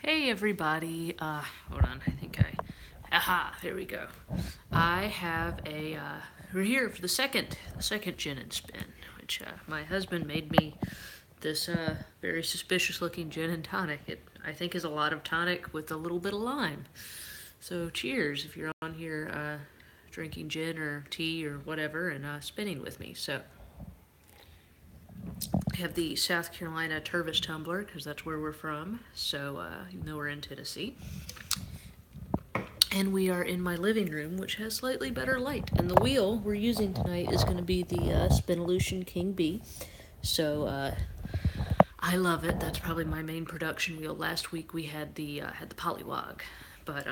Hey everybody, hold on, there we go. I have we're here for the second gin and spin, which, my husband made me this, very suspicious looking gin and tonic. It, I think, is a lot of tonic with a little bit of lime. So cheers if you're on here, drinking gin or tea or whatever and, spinning with me. So, I have the South Carolina Tervis tumbler because that's where we're from. So, even though we're in Tennessee. And we are in my living room, which has slightly better light. And the wheel we're using tonight is going to be the Spinolution King B. So I love it. That's probably my main production wheel. Last week we had the Polywog, but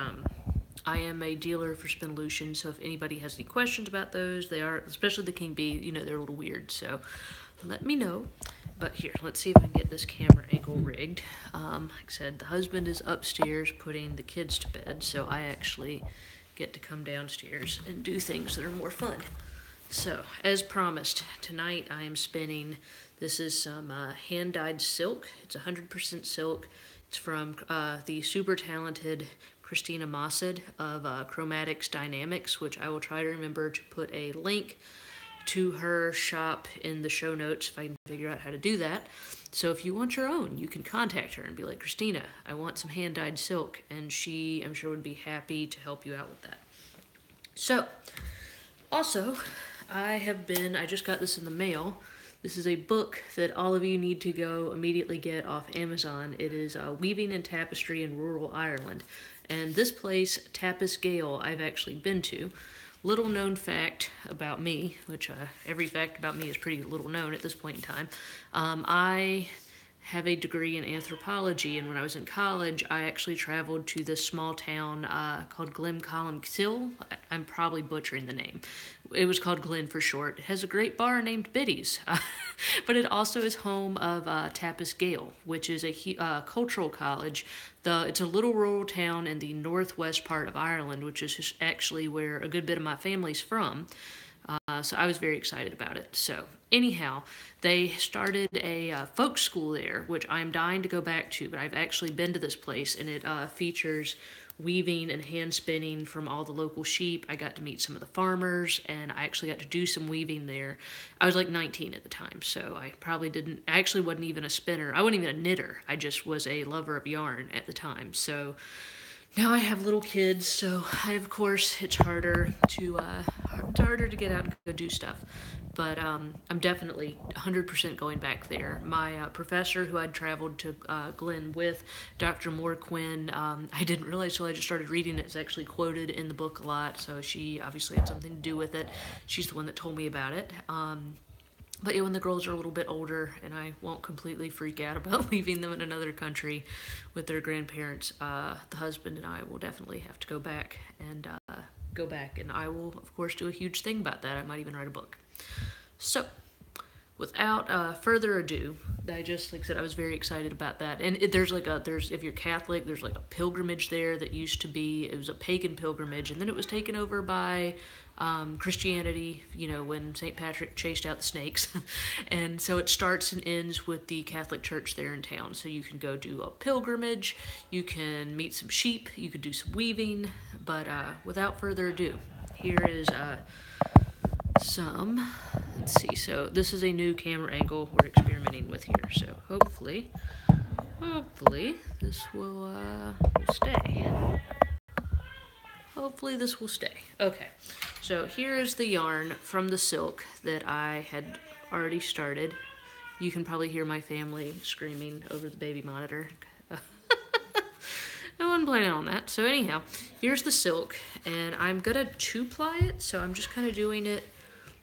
I am a dealer for Spinolution. So if anybody has any questions about those, they are, especially the King B. You know, they're a little weird. So let me know. But here, let's see if I can get this camera angle rigged. Like I said, the husband is upstairs putting the kids to bed, so I actually get to come downstairs and do things that are more fun. So, as promised, tonight I am spinning. This is some hand-dyed silk. It's 100% silk. It's from the super talented Christina Mossid of Chromatics Dynamics, which I will try to remember to put a link to her shop in the show notes if I can figure out how to do that. So if you want your own, you can contact her and be like, Christina, I want some hand dyed silk, and she, I'm sure, would be happy to help you out with that. So, also, I just got this in the mail. This is a book that all of you need to go immediately get off Amazon. It is Weaving and Tapestry in Rural Ireland. And this place, Tapas Gale, I've actually been to. Little known fact about me, which every fact about me is pretty little known at this point in time. I have a degree in anthropology, and when I was in college, I actually traveled to this small town called Glencolmcille. I'm probably butchering the name. It was called Glen for short. It has a great bar named Biddy's, but it also is home of Tapas Gale, which is a cultural college. It's a little rural town in the northwest part of Ireland, which is actually where a good bit of my family's from. So I was very excited about it. So anyhow, they started a folk school there, which I'm dying to go back to. But I've actually been to this place, and it features weaving and hand spinning from all the local sheep. I got to meet some of the farmers, and I actually got to do some weaving there. I was like 19 at the time, so I probably didn't. I actually wasn't even a spinner. I wasn't even a knitter. I just was a lover of yarn at the time. So now I have little kids, so of course it's harder to get out and go do stuff. But I'm definitely 100% going back there. My professor, who I'd traveled to Glen with, Dr. Moore Quinn, I didn't realize till I just started reading it. It's actually quoted in the book a lot, so she obviously had something to do with it. She's the one that told me about it. But yeah, when the girls are a little bit older, and I won't completely freak out about leaving them in another country with their grandparents, the husband and I will definitely have to go back, and I will, of course, do a huge thing about that. I might even write a book. So, without further ado, I just, like I said, I was very excited about that. And there's if you're Catholic, there's like a pilgrimage there that used to be, it was a pagan pilgrimage, and then it was taken over by Christianity, you know, when St. Patrick chased out the snakes. And so it starts and ends with the Catholic Church there in town. So you can go do a pilgrimage, you can meet some sheep, you could do some weaving. But without further ado, here is some. Let's see. So this is a new camera angle we're experimenting with here. So hopefully this will stay. Hopefully this will stay. Okay. So here is the yarn from the silk that I had already started. You can probably hear my family screaming over the baby monitor. I wasn't planning on that. So anyhow, here's the silk, and I'm gonna two-ply it. So I'm just kind of doing it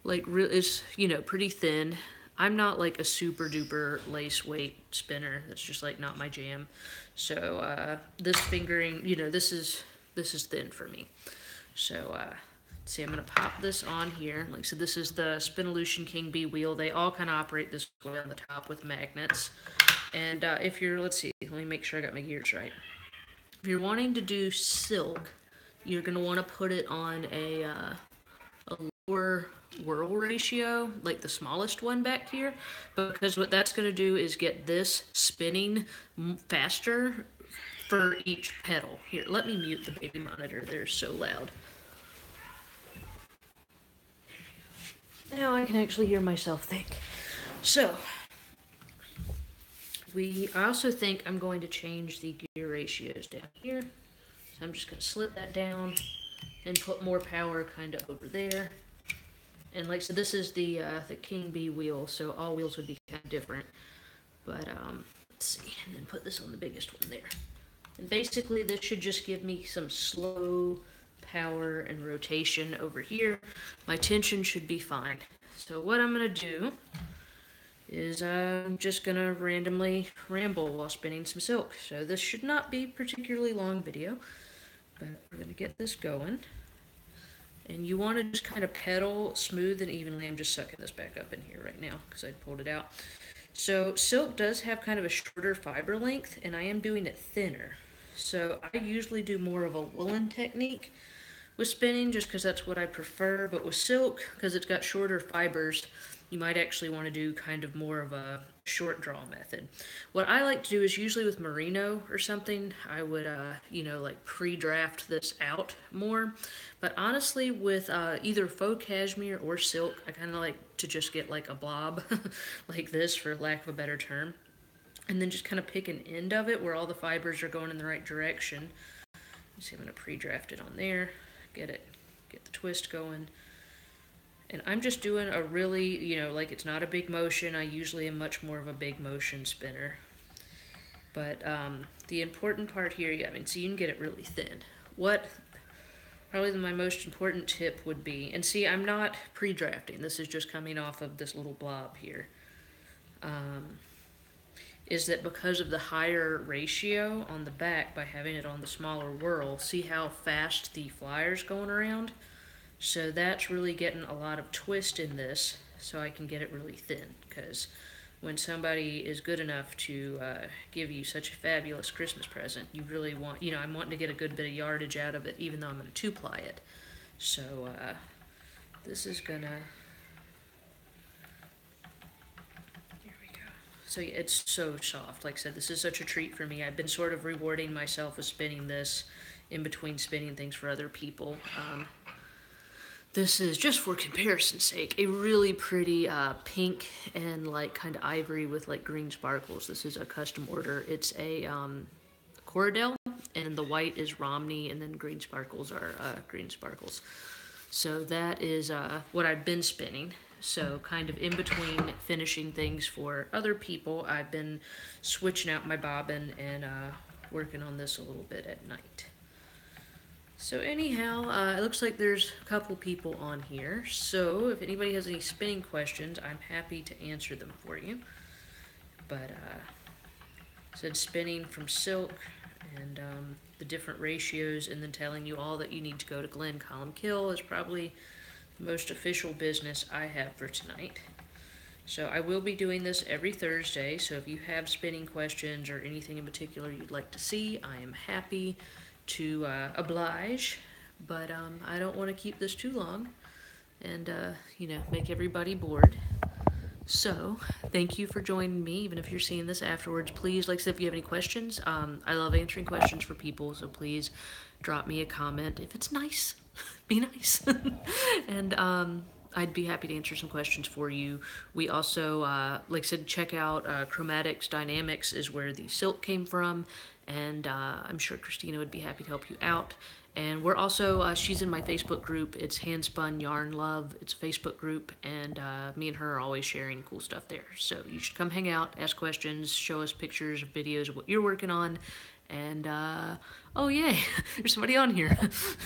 like it's, you know, pretty thin. I'm not like a super duper lace weight spinner. That's just like not my jam. So this fingering, you know, this is thin for me. So let's see, I'm gonna pop this on here. Like I said, this is the Spinolution King B wheel. They all kind of operate this way on the top with magnets. And if you're, let's see, let me make sure I got my gears right. If you're wanting to do silk, you're gonna want to put it on a lower whirl ratio, like the smallest one back here, because what that's going to do is get this spinning faster for each pedal. Here, let me mute the baby monitor. They're so loud. Now I can actually hear myself think. So, I also think I'm going to change the gear ratios down here. So I'm just going to slip that down and put more power kind of over there. And like I said, this is the King Bee wheel, so all wheels would be kind of different. But let's see, and then put this on the biggest one there. And basically this should just give me some slow power and rotation over here. My tension should be fine. So what I'm going to do is I'm just going to randomly ramble while spinning some silk. So this should not be a particularly long video, but we're going to get this going. And you want to just kind of pedal smooth and evenly. I'm just sucking this back up in here right now because I pulled it out. So silk does have kind of a shorter fiber length, and I am doing it thinner. So I usually do more of a woolen technique with spinning just because that's what I prefer. But with silk, because it's got shorter fibers, you might actually want to do kind of more of a short draw method. What I like to do is usually with merino or something, I would, like pre-draft this out more. But honestly, with either faux cashmere or silk, I kind of like to just get like a blob like this, for lack of a better term. And then just kind of pick an end of it where all the fibers are going in the right direction. See, I'm going to pre-draft it on there, get the twist going. And I'm just doing a really, like it's not a big motion. I usually am much more of a big motion spinner. But the important part here, so you can get it really thin. Probably my most important tip would be, and see, I'm not pre-drafting. This is just coming off of this little blob here. Is that because of the higher ratio on the back, by having it on the smaller whirl, see how fast the flyer's going around? So that's really getting a lot of twist in this, so I can get it really thin. Because when somebody is good enough to give you such a fabulous Christmas present, you really want, I'm wanting to get a good bit of yardage out of it, even though I'm going to two-ply it. So this is gonna, here we go. So yeah, it's so soft. Like I said, this is such a treat for me. I've been sort of rewarding myself with spinning this in between spinning things for other people. This is, just for comparison's sake, a really pretty pink and like kind of ivory with like green sparkles. This is a custom order. It's a Corridel, and the white is Romney, and then green sparkles are green sparkles. So that is what I've been spinning. So kind of in between finishing things for other people, I've been switching out my bobbin and working on this a little bit at night. So anyhow, it looks like there's a couple people on here. So if anybody has any spinning questions, I'm happy to answer them for you. But said spinning from silk and the different ratios, and then telling you all that you need to go to Glen Columkill is probably the most official business I have for tonight. So I will be doing this every Thursday, so if you have spinning questions or anything in particular you'd like to see, I am happy to oblige, but I don't want to keep this too long and, make everybody bored. So, thank you for joining me, even if you're seeing this afterwards. Please, like I said, if you have any questions, I love answering questions for people, so please drop me a comment. If it's nice, be nice. And I'd be happy to answer some questions for you. We also, like I said, check out Chromatics Dynamics is where the silk came from, and I'm sure Christina would be happy to help you out. And we're also, she's in my Facebook group. It's Handspun Yarn Love. It's a Facebook group, and me and her are always sharing cool stuff there. So you should come hang out, ask questions, show us pictures, videos of what you're working on. And, oh yay, there's somebody on here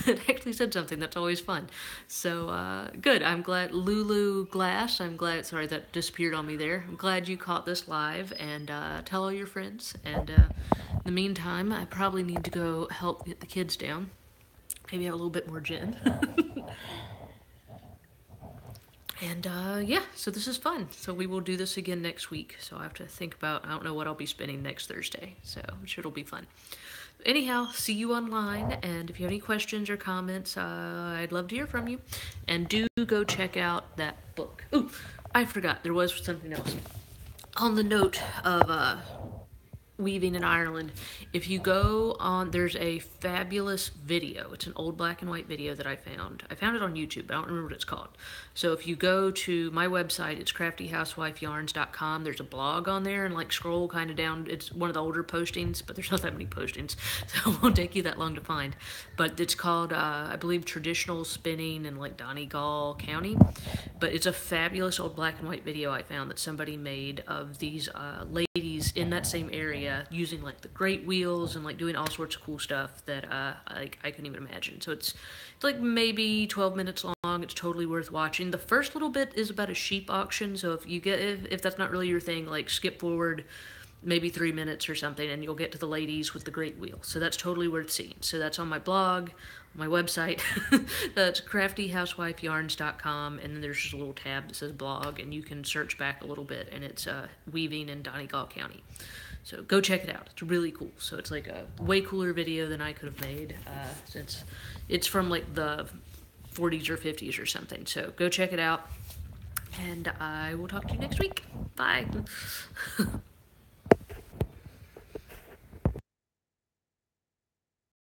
that actually said something. That's always fun. So, good. I'm glad, Lulu Glass, I'm glad, sorry, that disappeared on me there. I'm glad you caught this live, and tell all your friends. And in the meantime, I probably need to go help get the kids down. Maybe have a little bit more gin. And yeah, so this is fun. So we will do this again next week. So I have to think about, I don't know what I'll be spinning next Thursday. So I'm sure it'll be fun. Anyhow, see you online. And if you have any questions or comments, I'd love to hear from you. And do go check out that book. Ooh, I forgot, there was something else. On the note of weaving in Ireland. If you go on, there's a fabulous video. It's an old black and white video that I found. I found it on YouTube, but I don't remember what it's called. So if you go to my website, it's craftyhousewifeyarns.com. There's a blog on there, and like scroll kind of down. It's one of the older postings, but there's not that many postings, so it won't take you that long to find. But it's called, I believe, Traditional Spinning in like Donegal County. But it's a fabulous old black and white video I found that somebody made of these ladies in that same area using like the great wheels and like doing all sorts of cool stuff that I couldn't even imagine. So it's like maybe 12 minutes long. It's totally worth watching. The first little bit is about a sheep auction, so if that's not really your thing, like skip forward maybe 3 minutes or something, and you'll get to the ladies with the great wheel. So that's totally worth seeing. So that's on my blog, my website. That's craftyhousewifeyarns.com, and then there's just a little tab that says blog, and you can search back a little bit, and it's weaving in Donegal County. So go check it out. It's really cool. So it's like a way cooler video than I could have made, since it's from like the 40s or 50s or something. So go check it out, and I will talk to you next week. Bye.